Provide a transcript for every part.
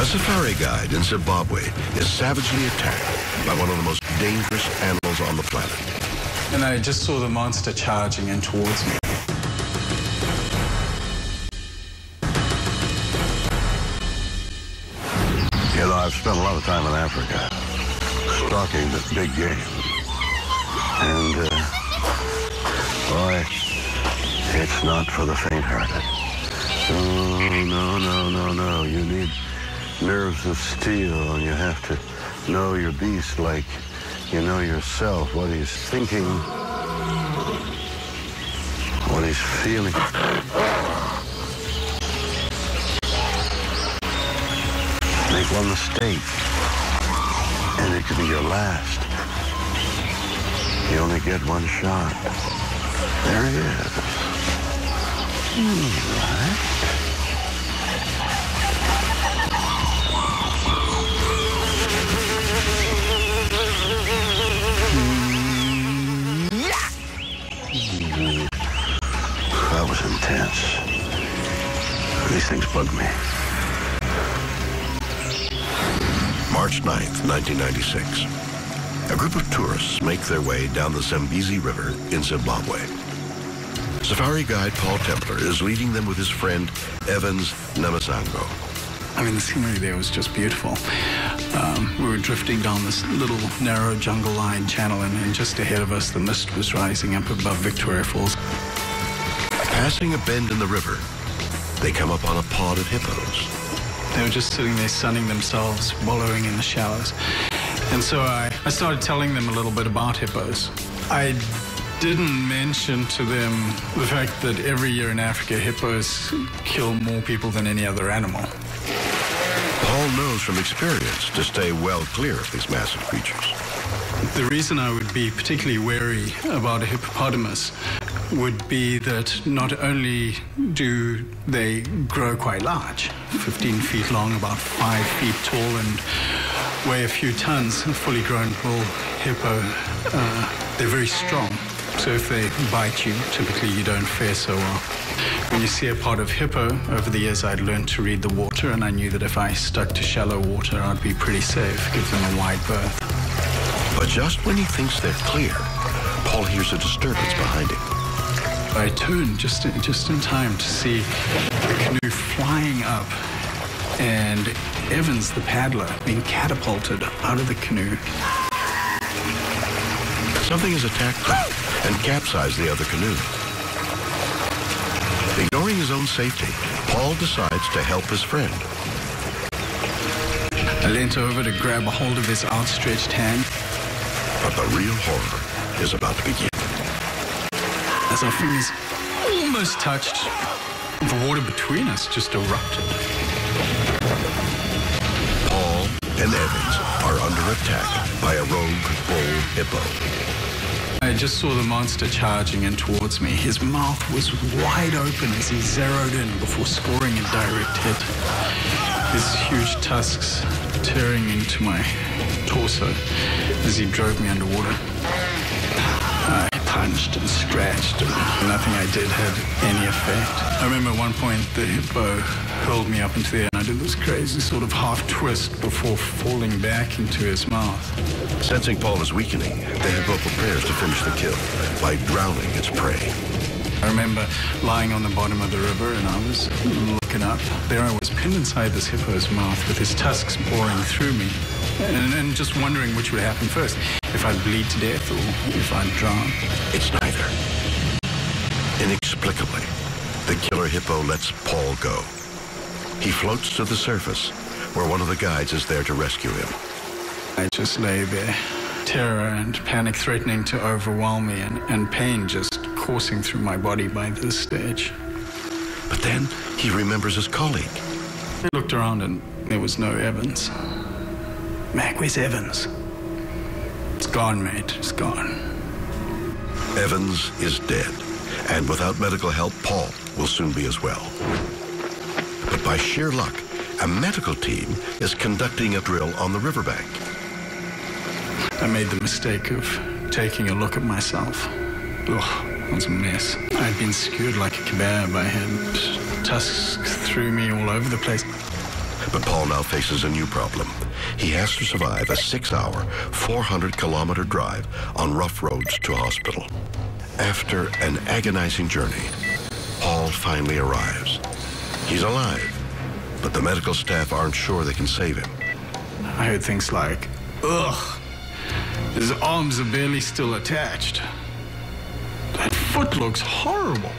safari guide in Zimbabwe is savagely attacked by one of the most dangerous animals on the planet. And I just saw the monster charging in towards me. You know, I've spent a lot of time in Africa stalking this big game. And, boy, it's not for the faint-hearted. No. You need nerves of steel, and you have to know your beast like you know yourself, what he's thinking, what he's feeling. Make one mistake, and it could be your last. You only get one shot. There he is. Right. That was intense. These things bug me. March 9th, 1996. A group of tourists make their way down the Zambezi River in Zimbabwe. Safari guide Paul Templer is leading them with his friend Evans Namazango. I mean, the scenery there was just beautiful. We were drifting down this little narrow jungle-lined channel, and just ahead of us, the mist was rising up above Victoria Falls. Passing a bend in the river, they come up on a pod of hippos. They were just sitting there sunning themselves, wallowing in the shallows. And so I started telling them a little bit about hippos. I didn't mention to them the fact that every year in Africa, hippos kill more people than any other animal. Paul knows from experience to stay well clear of these massive creatures. The reason I would be particularly wary about a hippopotamus would be that not only do they grow quite large, 15 feet long, about 5 feet tall, and weigh a few tons, a fully grown bull hippo, they're very strong. So if they bite you, typically you don't fare so well. When you see a pod of hippo, over the years I'd learned to read the water, and I knew that if I stuck to shallow water, I'd be pretty safe, give them a wide berth. But just when he thinks they're clear, Paul hears a disturbance behind him. I turned just in time to see the canoe flying up, and Evans, the paddler, being catapulted out of the canoe. Something has attacked him and capsized the other canoe. Ignoring his own safety, Paul decides to help his friend. I leant over to grab a hold of his outstretched hand. But the real horror is about to begin. As our fingers almost touched, the water between us just erupted. Paul and Evans are under attack by a rogue bull hippo. I just saw the monster charging in towards me. His mouth was wide open as he zeroed in before scoring a direct hit. His huge tusks tearing into my torso as he drove me underwater. I punched and scratched, and nothing I did had any effect. I remember at one point the hippo hurled me up into the air, and I did this crazy sort of half twist before falling back into his mouth. Sensing Paul is weakening, the hippo prepares to finish the kill by drowning its prey. I remember lying on the bottom of the river, and I was looking up. There I was, pinned inside this hippo's mouth with his tusks boring through me, and just wondering which would happen first, if I'd bleed to death or if I'd drown. It's neither. Inexplicably, the killer hippo lets Paul go. He floats to the surface, where one of the guides is there to rescue him. I just lay there, terror and panic threatening to overwhelm me, and pain just coursing through my body by this stage. But then he remembers his colleague. I looked around and there was no Evans. Mac, where's Evans? It's gone, mate. It's gone. Evans is dead, and without medical help, Paul will soon be as well. But by sheer luck, a medical team is conducting a drill on the riverbank. I made the mistake of taking a look at myself. Ugh, it was a mess. I'd been skewered like a kebab. I had tusks through me all over the place. But Paul now faces a new problem. He has to survive a 6-hour, 400-kilometer drive on rough roads to a hospital. After an agonizing journey, Paul finally arrives. He's alive, but the medical staff aren't sure they can save him. I heard things like, ugh, his arms are barely still attached. That foot looks horrible.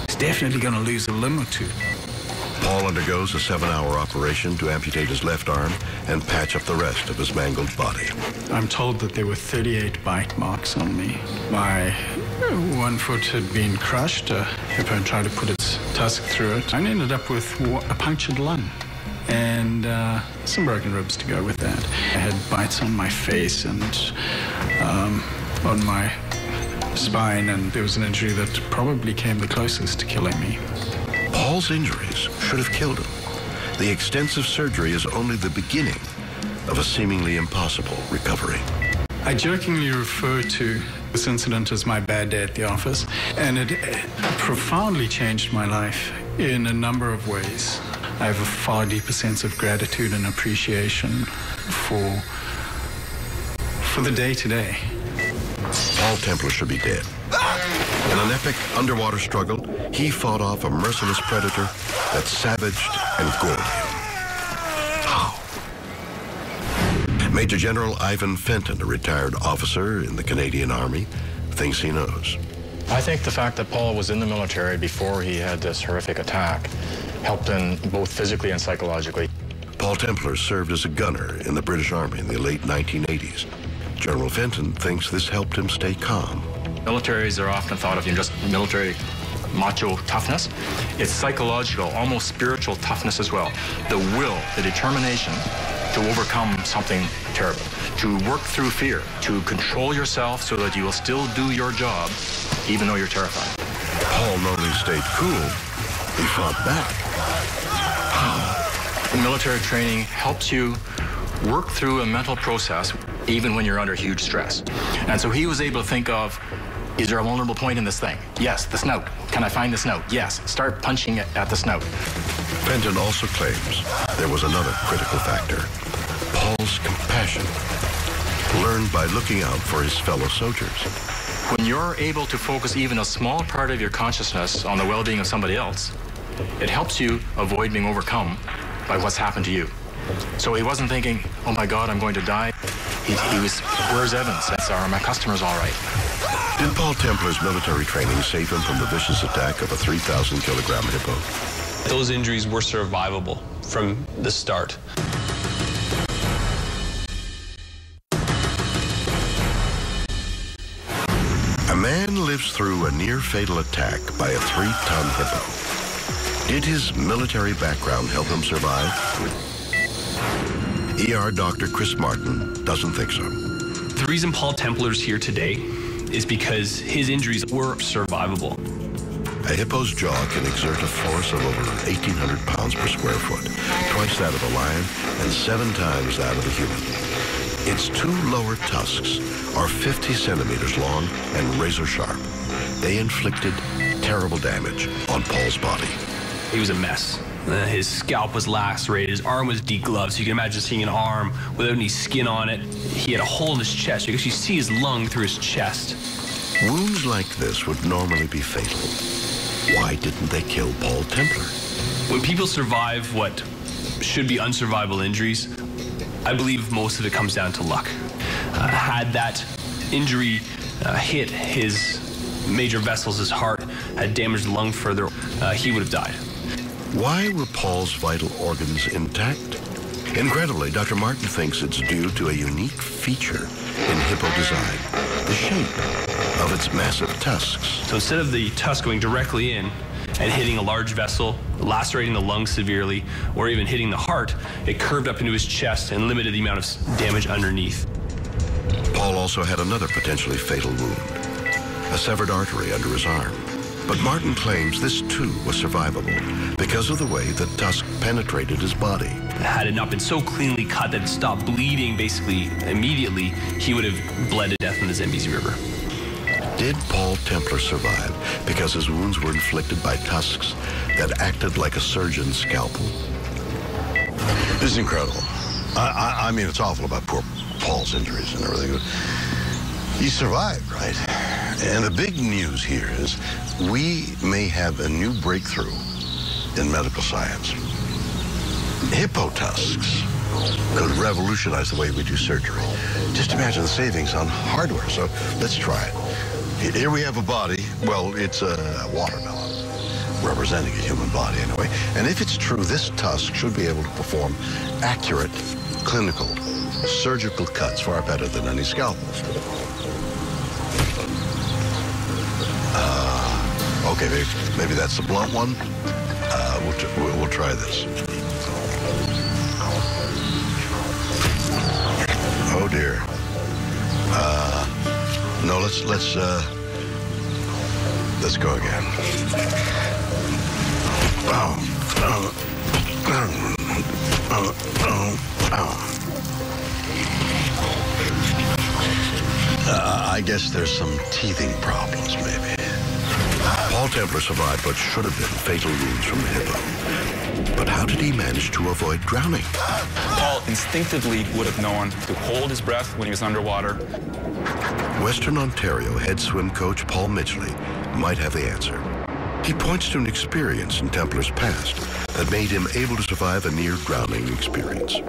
He's definitely going to lose a limb or two. Paul undergoes a 7-hour operation to amputate his left arm and patch up the rest of his mangled body. I'm told that there were 38 bite marks on me. My one foot had been crushed. A hippo tried to put its tusk through it. I ended up with a punctured lung and some broken ribs to go with that. I had bites on my face and on my spine, and there was an injury that probably came the closest to killing me. Paul's injuries should have killed him. The extensive surgery is only the beginning of a seemingly impossible recovery. I jokingly refer to this incident as my bad day at the office, and it profoundly changed my life in a number of ways. I have a far deeper sense of gratitude and appreciation for the day-to-day. Paul Templar should be dead. In an epic underwater struggle, he fought off a merciless predator that savaged and gored him. How? Major General Ivan Fenton, a retired officer in the Canadian Army, thinks he knows. I think the fact that Paul was in the military before he had this horrific attack helped him both physically and psychologically. Paul Templar served as a gunner in the British Army in the late 1980s. General Fenton thinks this helped him stay calm. Militaries are often thought of, just military macho toughness. It's psychological, almost spiritual toughness as well. The will, the determination to overcome something terrible, to work through fear, to control yourself so that you will still do your job, even though you're terrified. Paul not only stayed cool, he fought back. How? Military training helps you work through a mental process even when you're under huge stress. And so he was able to think of, is there a vulnerable point in this thing? Yes, the snout. Can I find the snout? Yes, start punching at the snout. Fenton also claims there was another critical factor, Paul's compassion, learned by looking out for his fellow soldiers. When you're able to focus even a small part of your consciousness on the well-being of somebody else, it helps you avoid being overcome by what's happened to you. So he wasn't thinking, oh my God, I'm going to die. He was, where's Evans? Are my customers all right? Did Paul Templar's military training save him from the vicious attack of a 3,000-kilogram hippo? Those injuries were survivable from the start. A man lives through a near-fatal attack by a 3-ton hippo. Did his military background help him survive? ER Dr. Chris Martin doesn't think so. The reason Paul Templar's here today is because his injuries were survivable. A hippo's jaw can exert a force of over 1,800 pounds per square foot, twice that of a lion and 7 times that of a human. Its 2 lower tusks are 50 centimeters long and razor sharp. They inflicted terrible damage on Paul's body. He was a mess. His scalp was lacerated, his arm was degloved, so you can imagine seeing an arm without any skin on it. He had a hole in his chest. You can actually see his lung through his chest. Wounds like this would normally be fatal. Why didn't they kill Paul Templar? When people survive what should be unsurvivable injuries, I believe most of it comes down to luck. Had that injury hit his major vessels, his heart, had damaged the lung further, he would have died. Why were Paul's vital organs intact? Incredibly, Dr. Martin thinks it's due to a unique feature in hippo design, the shape of its massive tusks. So instead of the tusk going directly in and hitting a large vessel, lacerating the lung severely, or even hitting the heart, it curved up into his chest and limited the amount of damage underneath. Paul also had another potentially fatal wound, a severed artery under his arm. But Martin claims this too was survivable because of the way the tusk penetrated his body. Had it not been so cleanly cut that it stopped bleeding basically immediately, he would have bled to death in the Zambezi River. Did Paul Templar survive because his wounds were inflicted by tusks that acted like a surgeon's scalpel? It's incredible. I mean, it's awful about poor Paul's injuries and everything. He survived, right? And the big news here is we may have a new breakthrough in medical science. Hippo tusks could revolutionize the way we do surgery. Just imagine the savings on hardware. So let's try it. Here we have a body. Well, it's a watermelon, representing a human body anyway. And if it's true, this tusk should be able to perform accurate clinical surgical cuts far better than any scalpel. Okay, maybe that's the blunt one. We'll try this. Oh dear. No, let's go again. I guess there's some teething problems, maybe. Paul Templar survived what should have been fatal wounds from the hippo. But how did he manage to avoid drowning? Paul instinctively would have known to hold his breath when he was underwater. Western Ontario head swim coach Paul Midgley might have the answer. He points to an experience in Templar's past that made him able to survive a near-drowning experience.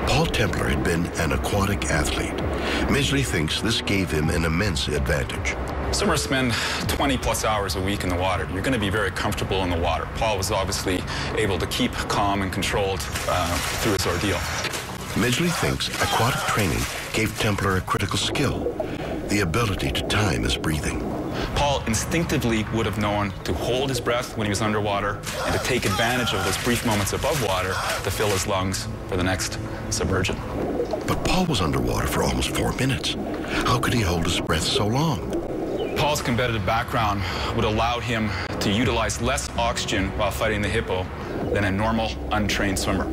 Paul Templar had been an aquatic athlete. Midgley thinks this gave him an immense advantage. Swimmers spend 20-plus hours a week in the water. You're going to be very comfortable in the water. Paul was obviously able to keep calm and controlled through his ordeal. Midgley thinks aquatic training gave Templar a critical skill, the ability to time his breathing. Paul instinctively would have known to hold his breath when he was underwater and to take advantage of those brief moments above water to fill his lungs for the next submersion. But Paul was underwater for almost 4 minutes. How could he hold his breath so long? Paul's competitive background would allow him to utilize less oxygen while fighting the hippo than a normal, untrained swimmer.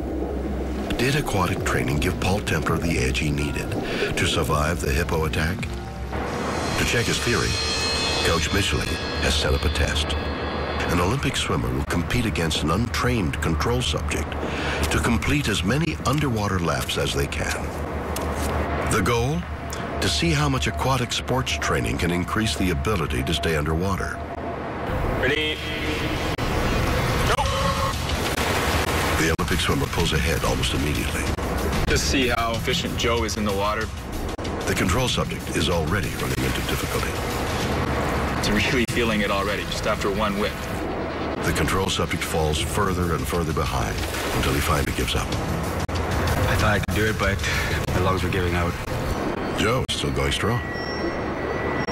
Did aquatic training give Paul Templar the edge he needed to survive the hippo attack? To check his theory, Coach Midgley has set up a test. An Olympic swimmer will compete against an untrained control subject to complete as many underwater laps as they can. The goal? To see how much aquatic sports training can increase the ability to stay underwater. Ready? Go! The Olympic swimmer pulls ahead almost immediately. Just see how efficient Joe is in the water. The control subject is already running into difficulty. It's really feeling it already, just after one whip. The control subject falls further and further behind until he finally gives up. I thought I could do it, but my lungs were giving out. Joe is still going strong.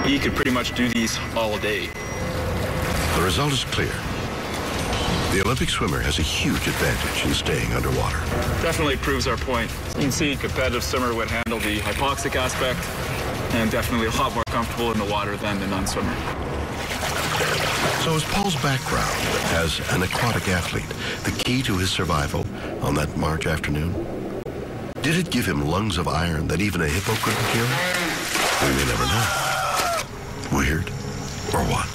He could pretty much do these all day. The result is clear. The Olympic swimmer has a huge advantage in staying underwater. Definitely proves our point. You can see a competitive swimmer would handle the hypoxic aspect and definitely a lot more comfortable in the water than the non-swimmer. So is Paul's background as an aquatic athlete the key to his survival on that March afternoon? Did it give him lungs of iron that even a hippo couldn't kill? We may never know. Weird or what?